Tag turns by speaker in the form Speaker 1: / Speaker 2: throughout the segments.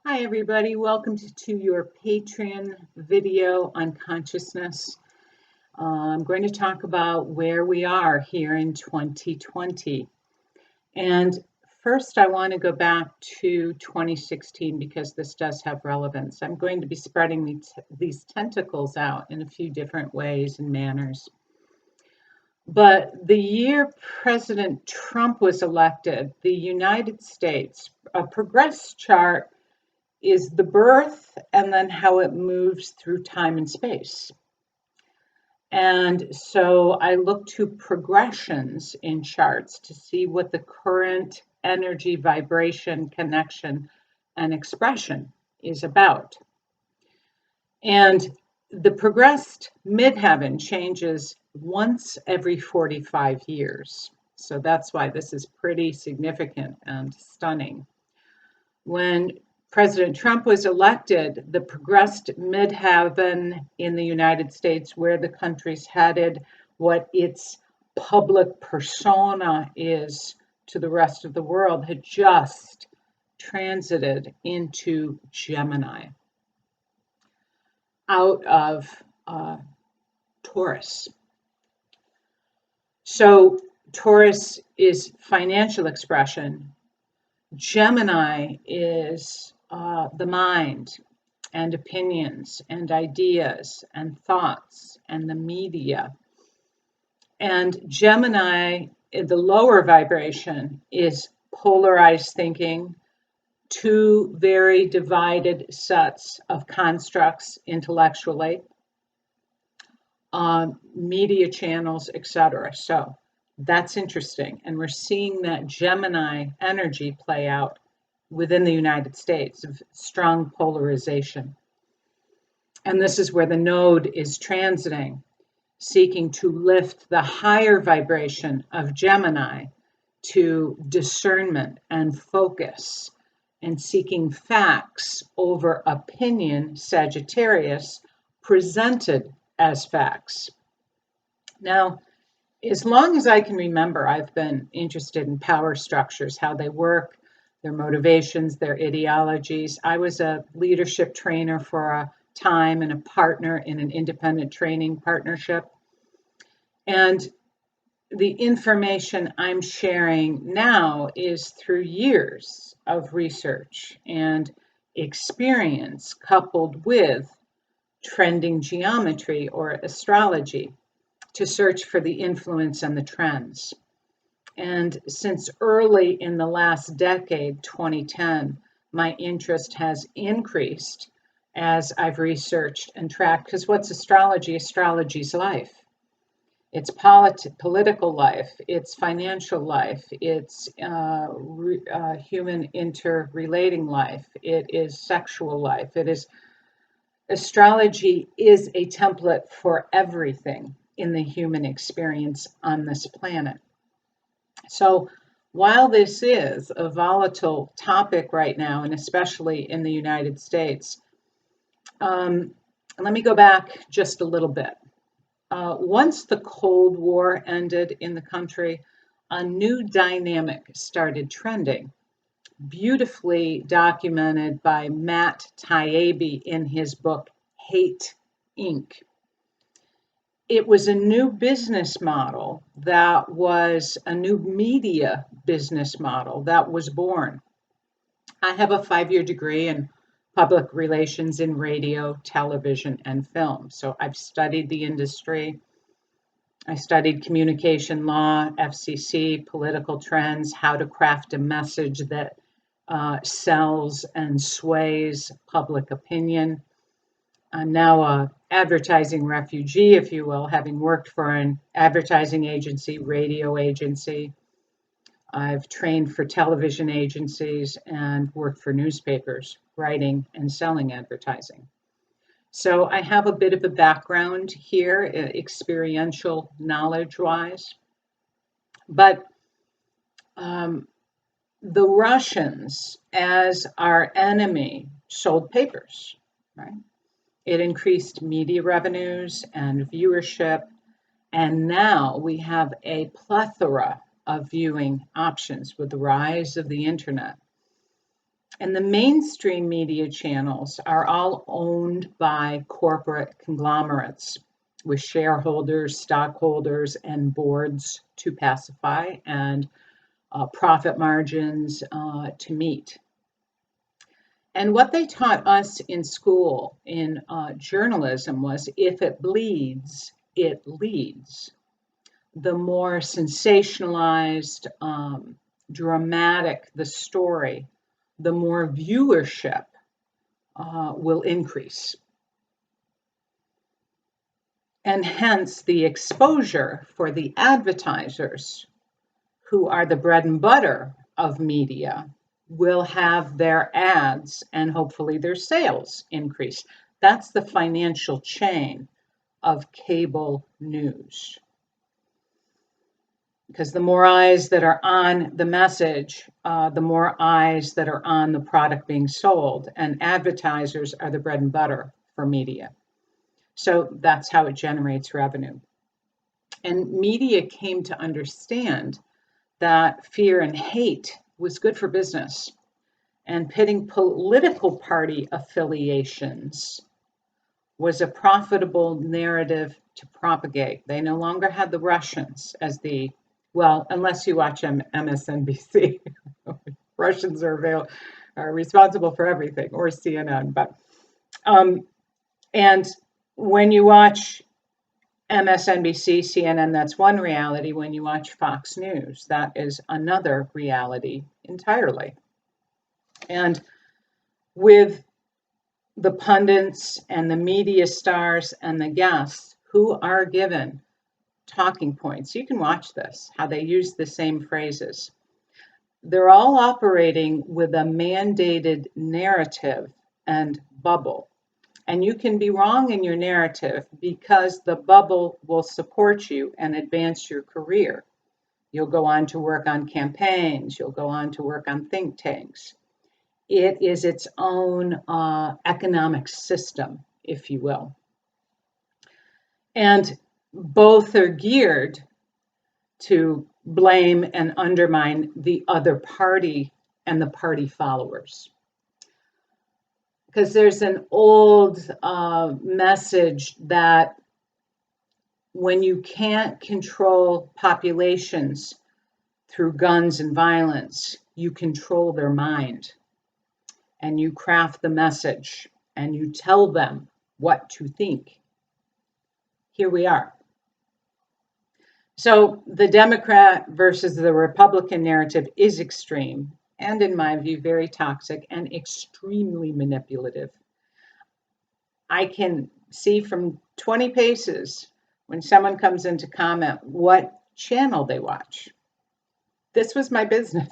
Speaker 1: Hi everybody, welcome to your Patreon video on consciousness. I'm going to talk about where we are here in 2020. And first I want to go back to 2016 because this does have relevance. I'm going to be spreading these tentacles out in a few different ways and manners. But the year President Trump was elected, the United States, a progress chart is the birth and then how it moves through time and space. And so I look to progressions in charts to see what the current energy, vibration, connection, and expression is about. And the progressed midheaven changes once every 45 years. So that's why this is pretty significant and stunning. When President Trump was elected, the progressed midheaven in the United States, where the country's headed, what its public persona is to the rest of the world, had just transited into Gemini out of Taurus. So Taurus is financial expression. Gemini is the mind and opinions and ideas and thoughts and the media. And Gemini, the lower vibration, is polarized thinking, two very divided sets of constructs intellectually, media channels, etc. So that's interesting. And we're seeing that Gemini energy play out within the United States of strong polarization. And this is where the node is transiting, seeking to lift the higher vibration of Gemini to discernment and focus, and seeking facts over opinion, Sagittarius, presented as facts. Now, as long as I can remember, I've been interested in power structures, how they work, their motivations, their ideologies. I was a leadership trainer for a time and a partner in an independent training partnership. And the information I'm sharing now is through years of research and experience coupled with trending geometry or astrology to search for the influence and the trends. And since early in the last decade, 2010, my interest has increased as I've researched and tracked. Because what's astrology? Astrology's life. It's political life, it's financial life, it's human interrelating life, it is sexual life, it is astrology is a template for everything in the human experience on this planet. So while this is a volatile topic right now, and especially in the United States, let me go back just a little bit. Once the Cold War ended in the country, a new dynamic started trending, beautifully documented by Matt Taibbi in his book, Hate, Inc. It was a new business model that was a new media business model that was born. I have a 5-year degree in public relations in radio, television, and film. So I've studied the industry. I studied communication law, FCC, political trends, how to craft a message that sells and sways public opinion. I'm now an advertising refugee, if you will, having worked for an advertising agency, radio agency. I've trained for television agencies and worked for newspapers, writing and selling advertising. So I have a bit of a background here, experiential knowledge-wise. But the Russians, as our enemy, sold papers, right? It increased media revenues and viewership. And now we have a plethora of viewing options with the rise of the internet. And the mainstream media channels are all owned by corporate conglomerates with shareholders, stockholders, and boards to pacify and profit margins to meet. And what they taught us in school in journalism was if it bleeds, it leads. The more sensationalized, dramatic the story, the more viewership will increase. And hence the exposure for the advertisers, who are the bread and butter of media, will have their ads and hopefully their sales increase. That's the financial chain of cable news. Because the more eyes that are on the message, the more eyes that are on the product being sold, and advertisers are the bread and butter for media. So that's how it generates revenue. And media came to understand that fear and hate was good for business, and pitting political party affiliations was a profitable narrative to propagate. They no longer had the Russians as the, well, unless you watch MSNBC, Russians are responsible for everything, or CNN. But and when you watch MSNBC, CNN, that's one reality. When you watch Fox News, that is another reality entirely. And with the pundits and the media stars and the guests who are given talking points, you can watch this, how they use the same phrases. They're all operating with a mandated narrative and bubble. And you can be wrong in your narrative because the bubble will support you and advance your career. You'll go on to work on campaigns. You'll go on to work on think tanks. It is its own economic system, if you will. And both are geared to blame and undermine the other party and the party followers. Because there's an old message that when you can't control populations through guns and violence, you control their mind, and you craft the message and you tell them what to think. Here we are. So the Democrat versus the Republican narrative is extreme, and in my view, very toxic and extremely manipulative. I can see from 20 paces when someone comes in to comment what channel they watch. This was my business.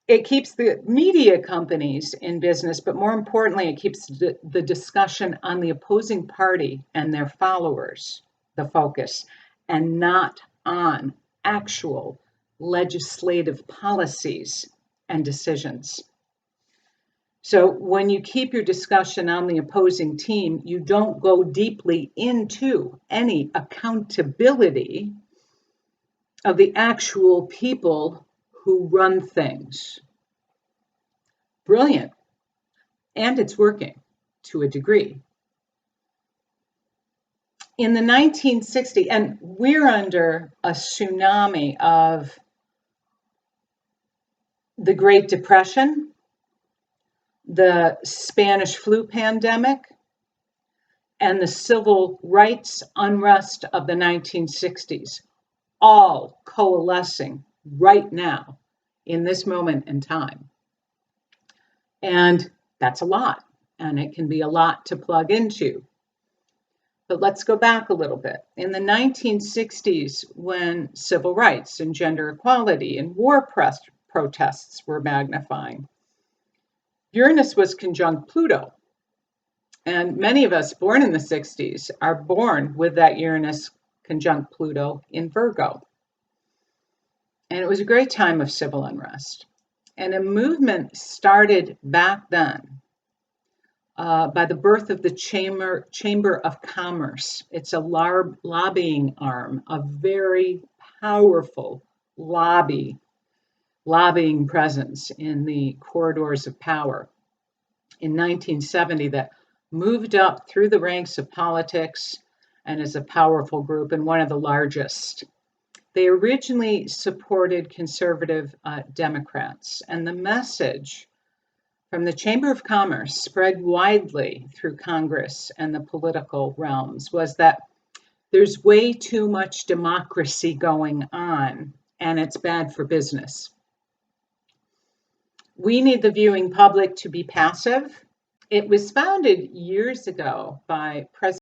Speaker 1: It keeps the media companies in business, but more importantly, it keeps the discussion on the opposing party and their followers the focus, and not on actual legislative policies and decisions. So when you keep your discussion on the opposing team, you don't go deeply into any accountability of the actual people who run things. Brilliant. And it's working to a degree. In the 1960s, and we're under a tsunami of the Great Depression, the Spanish flu pandemic, and the civil rights unrest of the 1960s, all coalescing right now in this moment in time. And that's a lot, and it can be a lot to plug into. But let's go back a little bit. In the 1960s, when civil rights and gender equality and war protests were magnifying, Uranus was conjunct Pluto. And many of us born in the 60s are born with that Uranus conjunct Pluto in Virgo. And it was a great time of civil unrest. And a movement started back then by the birth of the Chamber of Commerce. It's a lobbying arm, a very powerful lobby lobbying presence in the corridors of power in 1970 that moved up through the ranks of politics and is a powerful group and one of the largest. They originally supported conservative Democrats, and the message from the Chamber of Commerce spread widely through Congress and the political realms was that there's way too much democracy going on, and it's bad for business. We need the viewing public to be passive. It was founded years ago by President